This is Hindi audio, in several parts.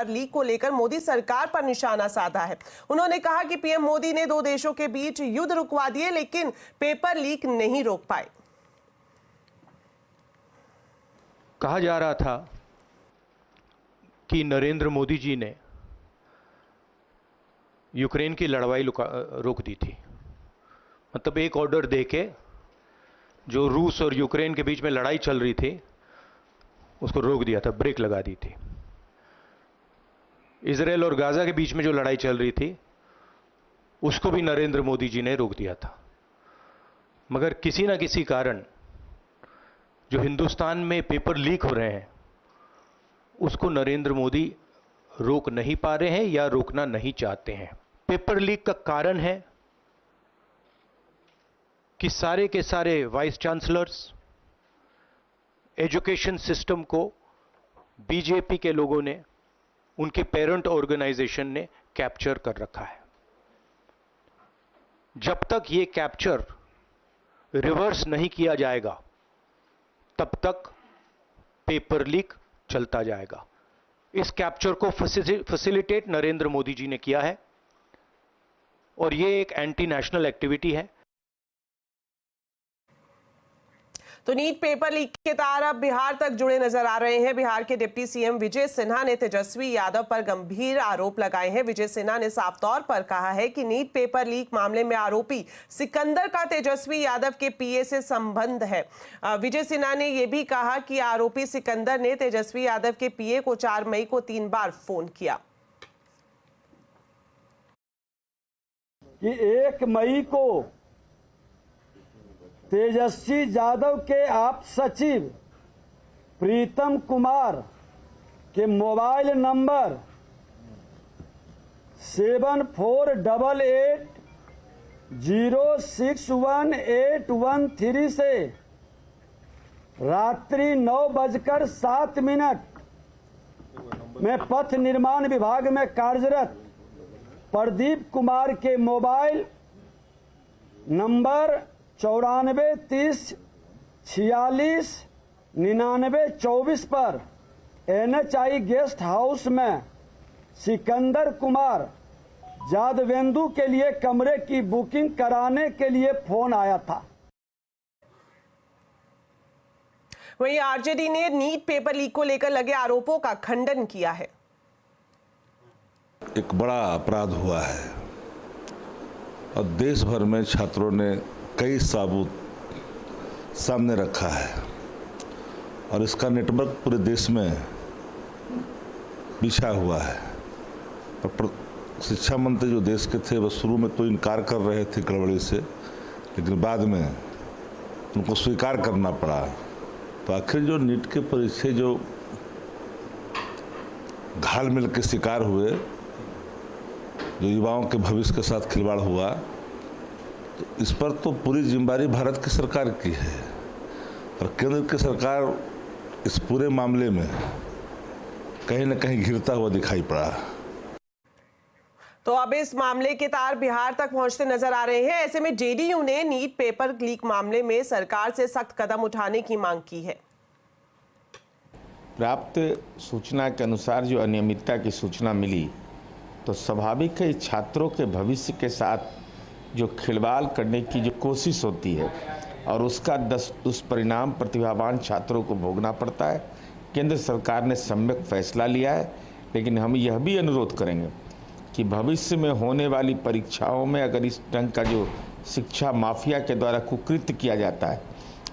लीक को लेकर मोदी सरकार पर निशाना साधा है। उन्होंने कहा कि पीएम मोदी ने दो देशों के बीच युद्ध रुकवा दिए, लेकिन पेपर लीक नहीं रोक पाए। कहा जा रहा था कि नरेंद्र मोदी जी ने यूक्रेन की लड़ाई रोक दी थी। मतलब एक ऑर्डर देके जो रूस और यूक्रेन के बीच में लड़ाई चल रही थी उसको रोक दिया था, ब्रेक लगा दी थी। इजराइल और गाजा के बीच में जो लड़ाई चल रही थी उसको भी नरेंद्र मोदी जी ने रोक दिया था। मगर किसी ना किसी कारण जो हिंदुस्तान में पेपर लीक हो रहे हैं उसको नरेंद्र मोदी रोक नहीं पा रहे हैं या रोकना नहीं चाहते हैं। पेपर लीक का कारण है कि सारे के सारे वाइस चांसलर्स, एजुकेशन सिस्टम को बीजेपी के लोगों ने, उनके पेरेंट ऑर्गेनाइजेशन ने कैप्चर कर रखा है। जब तक ये कैप्चर रिवर्स नहीं किया जाएगा तब तक पेपर लीक चलता जाएगा। इस कैप्चर को फैसिलिटेट नरेंद्र मोदी जी ने किया है और ये एक एंटी नेशनल एक्टिविटी है। तो नीट पेपर लीक के तार अब बिहार तक जुड़े नजर आ रहे हैं। बिहार के डिप्टी सीएम विजय सिन्हा ने तेजस्वी यादव पर गंभीर आरोप लगाए हैं। विजय सिन्हा ने साफ तौर पर कहा है कि नीट पेपर लीक मामले में आरोपी सिकंदर का तेजस्वी यादव के पीए से संबंध है। विजय सिन्हा ने यह भी कहा कि आरोपी सिकंदर ने तेजस्वी यादव के पीए को 4 मई को 3 बार फोन किया। कि 1 मई को तेजस्वी यादव के आप सचिव प्रीतम कुमार के मोबाइल नंबर 7488061813 से रात्रि 9:07 में पथ निर्माण विभाग में कार्यरत प्रदीप कुमार के मोबाइल नंबर 9430469924 पर NHI गेस्ट हाउस में सिकंदर कुमार जादवेंदु के लिए कमरे की बुकिंग कराने के लिए फोन आया था। वहीं आरजेडी ने नीट पेपर लीक को लेकर लगे आरोपों का खंडन किया है। एक बड़ा अपराध हुआ है और देश भर में छात्रों ने कई सबूत सामने रखा है और इसका नेटवर्क पूरे देश में बिछा हुआ है। और शिक्षा मंत्री जो देश के थे वो शुरू में तो इनकार कर रहे थे गड़बड़ी से, लेकिन बाद में उनको स्वीकार करना पड़ा। तो आखिर जो नीट के परीक्षे जो घाल मिल के शिकार हुए, जो युवाओं के भविष्य के साथ खिलवाड़ हुआ, तो इस पर तो पूरी जिम्मेदारी भारत की सरकार की है और केंद्र की सरकार इस पूरे मामले में कहीं न कहीं घिरता हुआ दिखाई पड़ा। तो अब इस मामले के तार बिहार तक पहुंचते नजर आ रहे हैं। ऐसे में जेडीयू ने नीट पेपर लीक मामले में सरकार से सख्त कदम उठाने की मांग की है। प्राप्त सूचना के अनुसार जो अनियमितता की सूचना मिली तो स्वाभाविक है छात्रों के भविष्य के साथ जो खिलवाड़ करने की जो कोशिश होती है और उसका दुष्परिणाम प्रतिभावान छात्रों को भोगना पड़ता है। केंद्र सरकार ने सम्यक फैसला लिया है, लेकिन हम यह भी अनुरोध करेंगे कि भविष्य में होने वाली परीक्षाओं में अगर इस ढंग का जो शिक्षा माफिया के द्वारा कुकृत्य किया जाता है,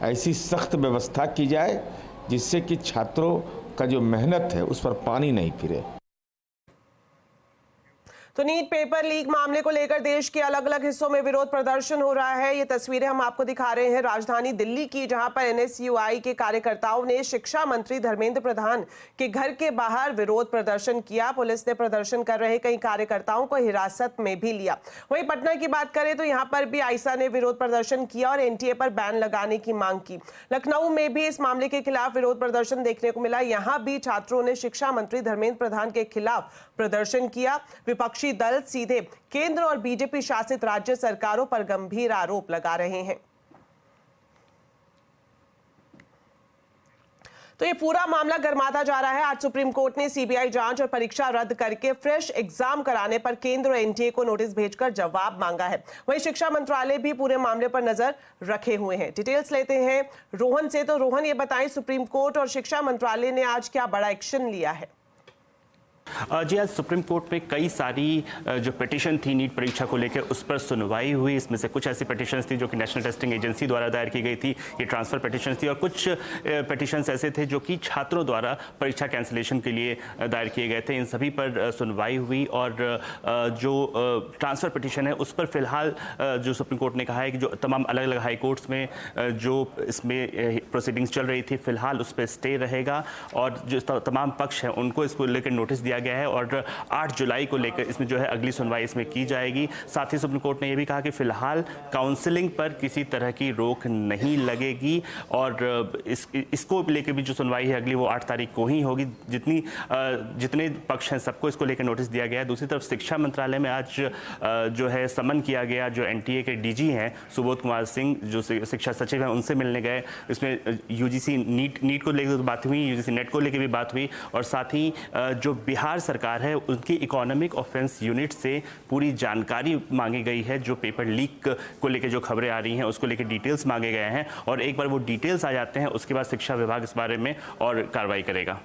ऐसी सख्त व्यवस्था की जाए जिससे कि छात्रों का जो मेहनत है उस पर पानी नहीं फिरे। तो नीट पेपर लीक मामले को लेकर देश के अलग अलग हिस्सों में विरोध प्रदर्शन हो रहा है। ये तस्वीरें हम आपको दिखा रहे हैं राजधानी दिल्ली की, जहां पर एनएसयूआई के कार्यकर्ताओं ने शिक्षा मंत्री धर्मेंद्र प्रधान के घर के बाहर विरोध प्रदर्शन किया। पुलिस ने प्रदर्शन कर रहे कई कार्यकर्ताओं को हिरासत में भी लिया। वहीं पटना की बात करें तो यहां पर भी आइसा ने विरोध प्रदर्शन किया और एनटीए पर बैन लगाने की मांग की। लखनऊ में भी इस मामले के खिलाफ विरोध प्रदर्शन देखने को मिला। यहां भी छात्रों ने शिक्षा मंत्री धर्मेंद्र प्रधान के खिलाफ प्रदर्शन किया। विपक्षी दल सीधे केंद्र और बीजेपी शासित राज्य सरकारों पर गंभीर आरोप लगा रहे हैं। तो ये पूरा मामला गर्माता जा रहा है। आज सुप्रीम कोर्ट ने सीबीआई जांच और परीक्षा रद्द करके फ्रेश एग्जाम कराने पर केंद्र और एनटीए को नोटिस भेजकर जवाब मांगा है। वहीं शिक्षा मंत्रालय भी पूरे मामले पर नजर रखे हुए हैं। डिटेल्स लेते हैं रोहन से। तो रोहन, ये बताएं, सुप्रीम कोर्ट और शिक्षा मंत्रालय ने आज क्या बड़ा एक्शन लिया है? जी, आज सुप्रीम कोर्ट में कई सारी जो पिटीशन थी नीट परीक्षा को लेकर उस पर सुनवाई हुई। इसमें से कुछ ऐसी पिटीशंस थी जो कि नेशनल टेस्टिंग एजेंसी द्वारा दायर की गई थी, ये ट्रांसफर पिटीशंस थी, और कुछ पिटीशंस ऐसे थे जो कि छात्रों द्वारा परीक्षा कैंसिलेशन के लिए दायर किए गए थे। इन सभी पर सुनवाई हुई और जो ट्रांसफर पिटीशन है उस पर फिलहाल जो सुप्रीम कोर्ट ने कहा है कि जो तमाम अलग अलग हाई कोर्ट्स में जो इसमें प्रोसीडिंग्स चल रही थी फिलहाल उस पर स्टे रहेगा और जो तमाम पक्ष हैं उनको इसको लेकर नोटिस दिया गया है और 8 जुलाई को लेकर इसमें जो है अगली सुनवाई इसमें की जाएगी। साथ ही सुप्रीम कोर्ट ने यह भी कहा कि फिलहाल काउंसलिंग पर किसी तरह की रोक नहीं लगेगी और इसको लेकर भी जो सुनवाई है अगली वो 8 तारीख को ही होगी। जितने पक्ष हैं सबको इसको लेकर नोटिस दिया गया है। दूसरी तरफ शिक्षा मंत्रालय में आज जो है समन किया गया, जो एनटीए के डीजी हैं सुबोध कुमार सिंह जो शिक्षा सचिव हैं उनसे मिलने गए। इसमें यूजीसी नीट को लेकर बात हुई, यूजीसी नेट को लेकर भी बात हुई और साथ ही जो बिहार सरकार है उनकी इकोनॉमिक ऑफेंस यूनिट से पूरी जानकारी मांगी गई है। जो पेपर लीक को लेकर जो खबरें आ रही हैं उसको लेकर डिटेल्स मांगे गए हैं और एक बार वो डिटेल्स आ जाते हैं उसके बाद शिक्षा विभाग इस बारे में और कार्रवाई करेगा।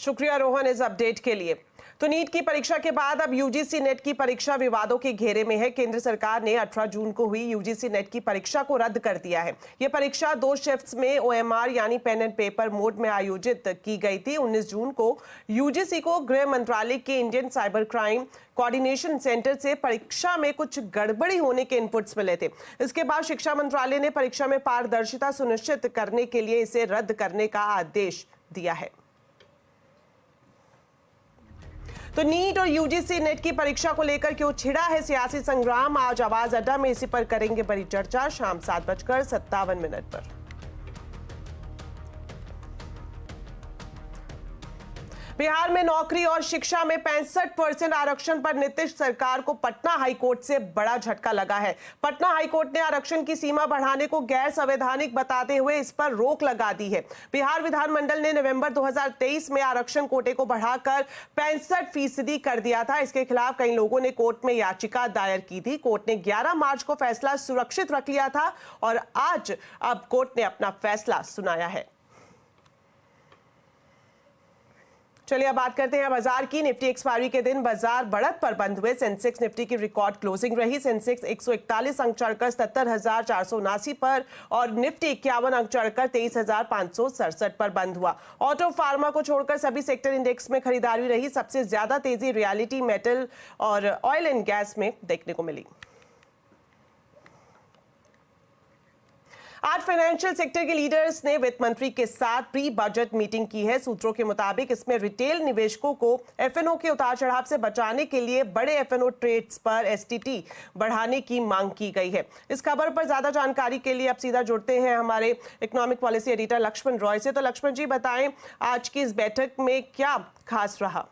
शुक्रिया रोहन इस अपडेट के लिए। तो नीट की परीक्षा के बाद अब यूजीसी नेट की परीक्षा विवादों के घेरे में है। केंद्र सरकार ने 18 जून को हुई यूजीसी नेट की परीक्षा को रद्द कर दिया है। यह परीक्षा 2 शिफ्ट्स में ओएमआर यानी पेन एंड पेपर मोड में आयोजित की गई थी। 19 जून को यूजीसी को गृह मंत्रालय के Indian cyber crime coordination centre से परीक्षा में कुछ गड़बड़ी होने के इनपुट्स मिले थे। इसके बाद शिक्षा मंत्रालय ने परीक्षा में पारदर्शिता सुनिश्चित करने के लिए इसे रद्द करने का आदेश दिया है। तो नीट और यूजीसी नेट की परीक्षा को लेकर क्यों छिड़ा है सियासी संग्राम, आज आवाज अड्डा में इसी पर करेंगे बड़ी चर्चा शाम 7:57 पर। बिहार में नौकरी और शिक्षा में 65% आरक्षण पर नीतीश सरकार को पटना हाईकोर्ट से बड़ा झटका लगा है। पटना हाईकोर्ट ने आरक्षण की सीमा बढ़ाने को गैर संवैधानिक बताते हुए इस पर रोक लगा दी है। बिहार विधानमंडल ने नवंबर 2023 में आरक्षण कोटे को बढ़ाकर 65% कर दिया था। इसके खिलाफ कई लोगों ने कोर्ट में याचिका दायर की थी। कोर्ट ने 11 मार्च को फैसला सुरक्षित रख लिया था और आज अब कोर्ट ने अपना फैसला सुनाया है। चलिए अब बात करते हैं बाजार की। निफ्टी एक्सपायरी के दिन बाजार बढ़त पर बंद हुए। सेंसेक्स निफ्टी की रिकॉर्ड क्लोजिंग रही। सेंसेक्स 141 अंक चढ़कर 70,479 पर और निफ्टी 51 अंक चढ़कर 23,567 पर बंद हुआ। ऑटो फार्मा को छोड़कर सभी सेक्टर इंडेक्स में खरीदारी रही। सबसे ज्यादा तेजी रियलिटी, मेटल और ऑयल एंड गैस में देखने को मिली। आज फाइनेंशियल सेक्टर के लीडर्स ने वित्त मंत्री के साथ प्री बजट मीटिंग की है। सूत्रों के मुताबिक इसमें रिटेल निवेशकों को एफएनओ के उतार चढ़ाव से बचाने के लिए बड़े एफएनओ ट्रेड्स पर एसटीटी बढ़ाने की मांग की गई है। इस खबर पर ज्यादा जानकारी के लिए अब सीधा जुड़ते हैं हमारे economic policy editor Laxman Roy से। तो लक्ष्मण जी बताएं, आज की इस बैठक में क्या खास रहा?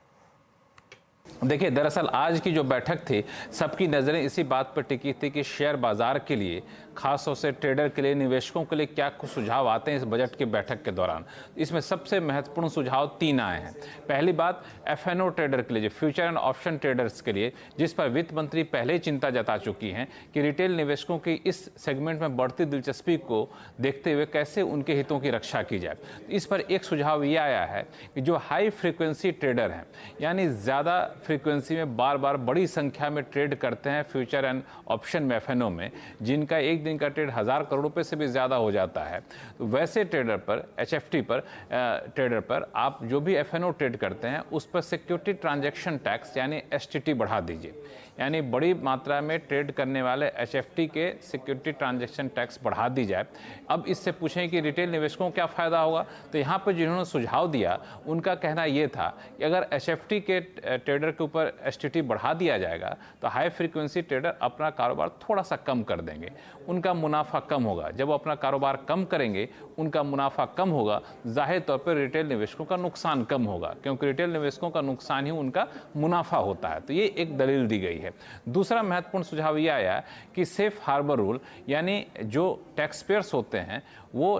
देखिए, दरअसल आज की जो बैठक थी सबकी नज़रें इसी बात पर टिकी थी कि शेयर बाजार के लिए, खासतौर से ट्रेडर के लिए, निवेशकों के लिए क्या कुछ सुझाव आते हैं इस बजट की बैठक के दौरान। इसमें सबसे महत्वपूर्ण सुझाव 3 आए हैं। पहली बात एफएनओ ट्रेडर के लिए, जो फ्यूचर एंड ऑप्शन ट्रेडर्स के लिए, जिस पर वित्त मंत्री पहले ही चिंता जता चुकी हैं कि रिटेल निवेशकों की इस सेगमेंट में बढ़ती दिलचस्पी को देखते हुए कैसे उनके हितों की रक्षा की जाए। इस पर एक सुझाव ये आया है कि जो हाई फ्रीक्वेंसी ट्रेडर हैं, यानी ज़्यादा फ्रीक्वेंसी में बार बार बड़ी संख्या में ट्रेड करते हैं फ्यूचर एंड ऑप्शन में, एफएनओ में, जिनका एक दिन का ट्रेड 1000 करोड़ रुपए से भी ज़्यादा हो जाता है, तो वैसे ट्रेडर पर, एचएफटी पर, ट्रेडर पर आप जो भी एफएनओ ट्रेड करते हैं उस पर सिक्योरिटी ट्रांजैक्शन टैक्स यानी एसटीटी बढ़ा दीजिए। यानी बड़ी मात्रा में ट्रेड करने वाले एचएफटी के सिक्योरिटी ट्रांजैक्शन टैक्स बढ़ा दी जाए। अब इससे पूछें कि रिटेल निवेशकों को क्या फ़ायदा होगा, तो यहाँ पर जिन्होंने सुझाव दिया उनका कहना ये था कि अगर एचएफटी के ट्रेडर के ऊपर एसटीटी बढ़ा दिया जाएगा तो हाई फ्रीक्वेंसी ट्रेडर अपना कारोबार थोड़ा सा कम कर देंगे, उनका मुनाफा कम होगा। जब वो अपना कारोबार कम करेंगे उनका मुनाफा कम होगा, जाहिर तौर पर रिटेल निवेशकों का नुकसान कम होगा, क्योंकि रिटेल निवेशकों का नुकसान ही उनका मुनाफा होता है। तो ये एक दलील दी गई है। दूसरा महत्वपूर्ण सुझाव यह आया कि सेफ हार्बर रूल, यानी जो टैक्स पेयर्स होते हैं वो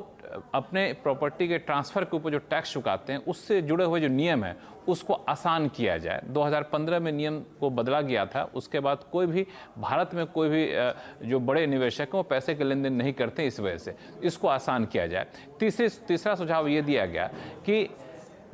अपने प्रॉपर्टी के ट्रांसफ़र के ऊपर जो टैक्स चुकाते हैं उससे जुड़े हुए जो नियम है उसको आसान किया जाए। 2015 में नियम को बदला गया था, उसके बाद कोई भी भारत में कोई भी जो बड़े निवेशक हैं वो पैसे के लेन देन नहीं करते, इस वजह से इसको आसान किया जाए। तीसरा सुझाव ये दिया गया कि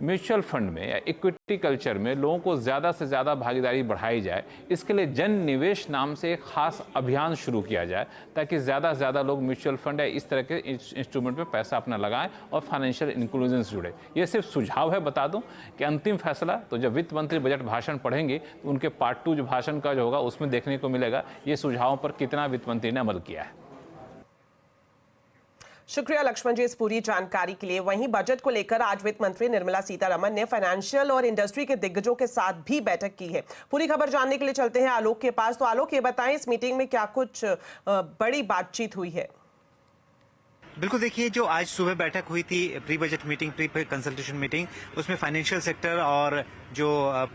म्यूचुअल फंड में या इक्विटी कल्चर में लोगों को ज़्यादा से ज़्यादा भागीदारी बढ़ाई जाए। इसके लिए जन निवेश नाम से एक खास अभियान शुरू किया जाए ताकि ज़्यादा से ज़्यादा लोग म्यूचुअल फंड या इस तरह के इंस्ट्रूमेंट में पैसा अपना लगाएं और फाइनेंशियल इंक्लूजन से जुड़े। ये सिर्फ सुझाव है, बता दूं कि अंतिम फैसला तो जब वित्त मंत्री बजट भाषण पढ़ेंगे तो उनके पार्ट 2 जो भाषण का जो होगा उसमें देखने को मिलेगा ये सुझावों पर कितना वित्त मंत्री ने अमल किया है। शुक्रिया लक्ष्मण जी इस पूरी जानकारी के लिए। वहीं बजट को लेकर आज वित्त मंत्री निर्मला सीतारमण ने फाइनेंशियल और इंडस्ट्री के दिग्गजों के साथ भी बैठक की है। पूरी खबर जानने के लिए चलते हैं आलोक के पास। तो आलोक, ये बताएं इस मीटिंग में क्या कुछ बड़ी बातचीत हुई है? बिल्कुल, देखिए जो आज सुबह बैठक हुई थी, pre budget meeting, pre consultation meeting, उसमें फाइनेंशियल सेक्टर और जो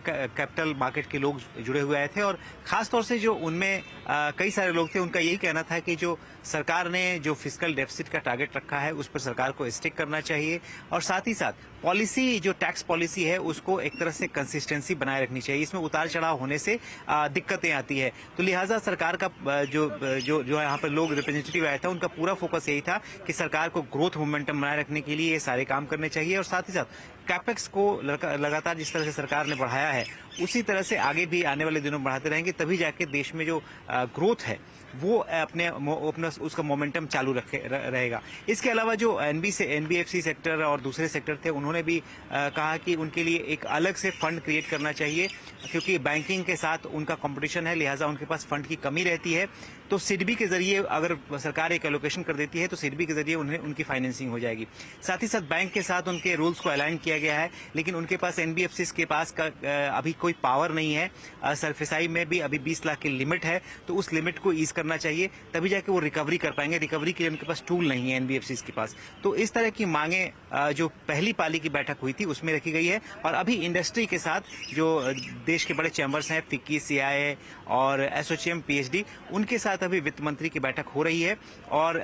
कैपिटल मार्केट के लोग जुड़े हुए आए थे और खास तौर से जो उनमें कई सारे लोग थे, उनका यही कहना था कि जो सरकार ने जो फिस्कल डेफिसिट का टारगेट रखा है उस पर सरकार को स्टिक करना चाहिए और साथ ही साथ पॉलिसी, जो टैक्स पॉलिसी है उसको एक तरह से कंसिस्टेंसी बनाए रखनी चाहिए। इसमें उतार चढ़ाव होने से दिक्कतें आती है, तो लिहाजा सरकार का जो यहाँ पर लोग रिप्रेजेंटेटिव आया था उनका पूरा फोकस यही था कि सरकार को ग्रोथ मोमेंटम बनाए रखने के लिए ये सारे काम करने चाहिए और साथ ही साथ कैपेक्स को लगातार जिस तरह से सरकार ने बढ़ाया है उसी तरह से आगे भी आने वाले दिनों में बढ़ाते रहेंगे, तभी जाके देश में जो ग्रोथ है वो अपना उसका मोमेंटम चालू रहेगा। इसके अलावा जो एनबीएफसी सेक्टर और दूसरे सेक्टर थे उन्होंने भी कहा कि उनके लिए एक अलग से फंड क्रिएट करना चाहिए, क्योंकि बैंकिंग के साथ उनका कंपटीशन है, लिहाजा उनके पास फंड की कमी रहती है। तो सिडबी के जरिए अगर सरकार एक एलोकेशन कर देती है तो सिडबी के जरिए उनकी फाइनेंसिंग हो जाएगी। साथ ही साथ बैंक के साथ उनके रूल्स को अलाइन किया गया है, लेकिन उनके पास एनबीएफसी के पास अभी कोई पावर नहीं है। सरफेसाई में भी अभी 20 लाख की लिमिट है, तो उस लिमिट को ईज करना चाहिए, तभी जाके वो रिकवरी कर पाएंगे। रिकवरी के लिए उनके पास टूल नहीं है एनबीएफसी के पास। तो इस तरह की मांगे जो पहली पाली की बैठक हुई थी उसमें रखी गई है और अभी इंडस्ट्री के साथ जो देश के बड़े चैम्बर्स हैं, फिक्की, सीआईआई और एसोचैम, पीएचडी, उनके साथ अभी वित्त मंत्री की बैठक हो रही है और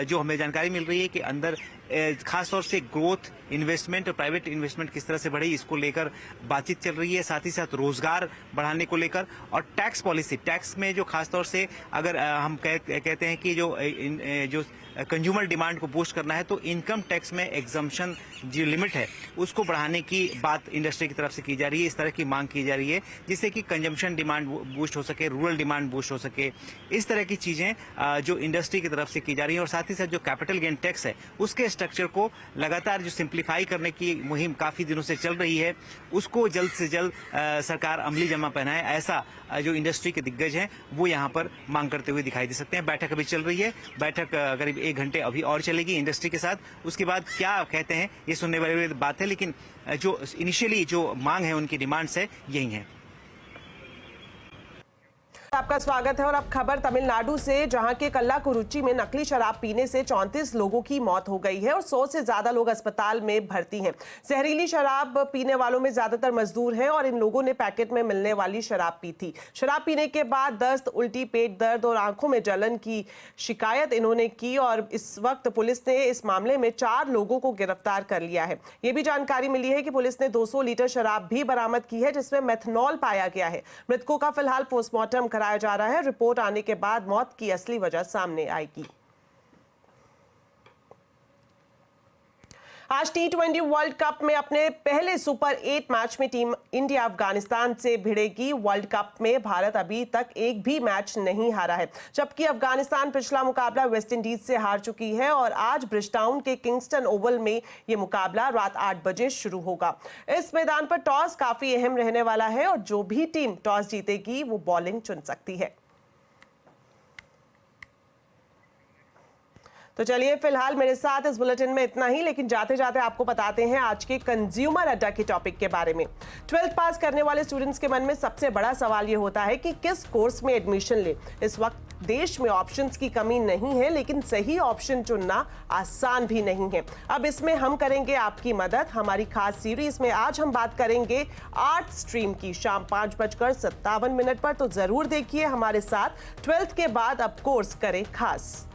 जो हमें जानकारी मिल रही है कि अंदर खास तौर से ग्रोथ, इन्वेस्टमेंट और प्राइवेट इन्वेस्टमेंट किस तरह से बढ़े इसको लेकर बातचीत चल रही है, साथ ही साथ रोजगार बढ़ाने को लेकर और टैक्स पॉलिसी, टैक्स में जो खास तौर से अगर हम कहते हैं कि जो कंज्यूमर डिमांड को बूस्ट करना है तो इनकम टैक्स में एग्जम्पशन जो लिमिट है उसको बढ़ाने की बात इंडस्ट्री की तरफ से की जा रही है। इस तरह की मांग की जा रही है जिससे कि कंजम्पशन डिमांड बूस्ट हो सके, रूरल डिमांड बूस्ट हो सके। इस तरह की चीजें जो इंडस्ट्री की तरफ से की जा रही है और साथ ही साथ जो कैपिटल गेन टैक्स है उसके स्ट्रक्चर को लगातार जो सिंप्लीफाई करने की मुहिम काफी दिनों से चल रही है उसको जल्द से जल्द सरकार अमली जमा पहनाए, ऐसा जो इंडस्ट्री के दिग्गज हैं वो यहाँ पर मांग करते हुए दिखाई दे सकते हैं। बैठक अभी चल रही है, बैठक करीब 1 घंटे अभी और चलेगी इंडस्ट्री के साथ। उसके बाद क्या कहते हैं ये सुनने वाली बात है, लेकिन जो इनिशियली जो मांग है उनकी डिमांड्स है यही है। आपका स्वागत है और अब खबर तमिलनाडु से, जहां के कल्लाकुरुच्ची में नकली शराब पीने से 34 लोगों की मौत हो गई है और 100 से ज्यादा लोग अस्पताल में भर्ती हैं। जहरीली शराब पीने वालों में ज्यादातर मजदूर हैं और इन लोगों ने पैकेट में मिलने वाली शराब पी थी। शराब पीने के बाद दस्त, उल्टी, पेट दर्द और आंखों में जलन की शिकायत इन्होंने की और इस वक्त पुलिस ने इस मामले में 4 लोगों को गिरफ्तार कर लिया है। ये भी जानकारी मिली है कि पुलिस ने 200 लीटर शराब भी बरामद की है जिसमें मेथनॉल पाया गया है। मृतकों का फिलहाल पोस्टमार्टम कराया जा रहा है। रिपोर्ट आने के बाद मौत की असली वजह सामने आएगी। आज T20 वर्ल्ड कप में अपने पहले सुपर 8 मैच में टीम इंडिया अफगानिस्तान से भिड़ेगी। वर्ल्ड कप में भारत अभी तक एक भी मैच नहीं हारा है, जबकि अफगानिस्तान पिछला मुकाबला वेस्टइंडीज से हार चुकी है और आज ब्रिजटाउन के किंगस्टन ओवल में यह मुकाबला रात 8 बजे शुरू होगा। इस मैदान पर टॉस काफी अहम रहने वाला है और जो भी टीम टॉस जीतेगी वो बॉलिंग चुन सकती है। तो चलिए फिलहाल मेरे साथ इस बुलेटिन में इतना ही, लेकिन जाते जाते आपको बताते हैं आज के कंज्यूमर अड्डा के टॉपिक के बारे में। 12th पास करने वाले स्टूडेंट्स के मन में सबसे बड़ा सवाल ये होता है कि किस कोर्स में एडमिशन ले। इस वक्त देश में ऑप्शंस की कमी नहीं है, लेकिन सही ऑप्शन चुनना आसान भी नहीं है। अब इसमें हम करेंगे आपकी मदद। हमारी खास सीरीज में आज हम बात करेंगे आर्ट स्ट्रीम की, शाम 5:57 पर, तो जरूर देखिए हमारे साथ। 12th के बाद अब कोर्स करें खास।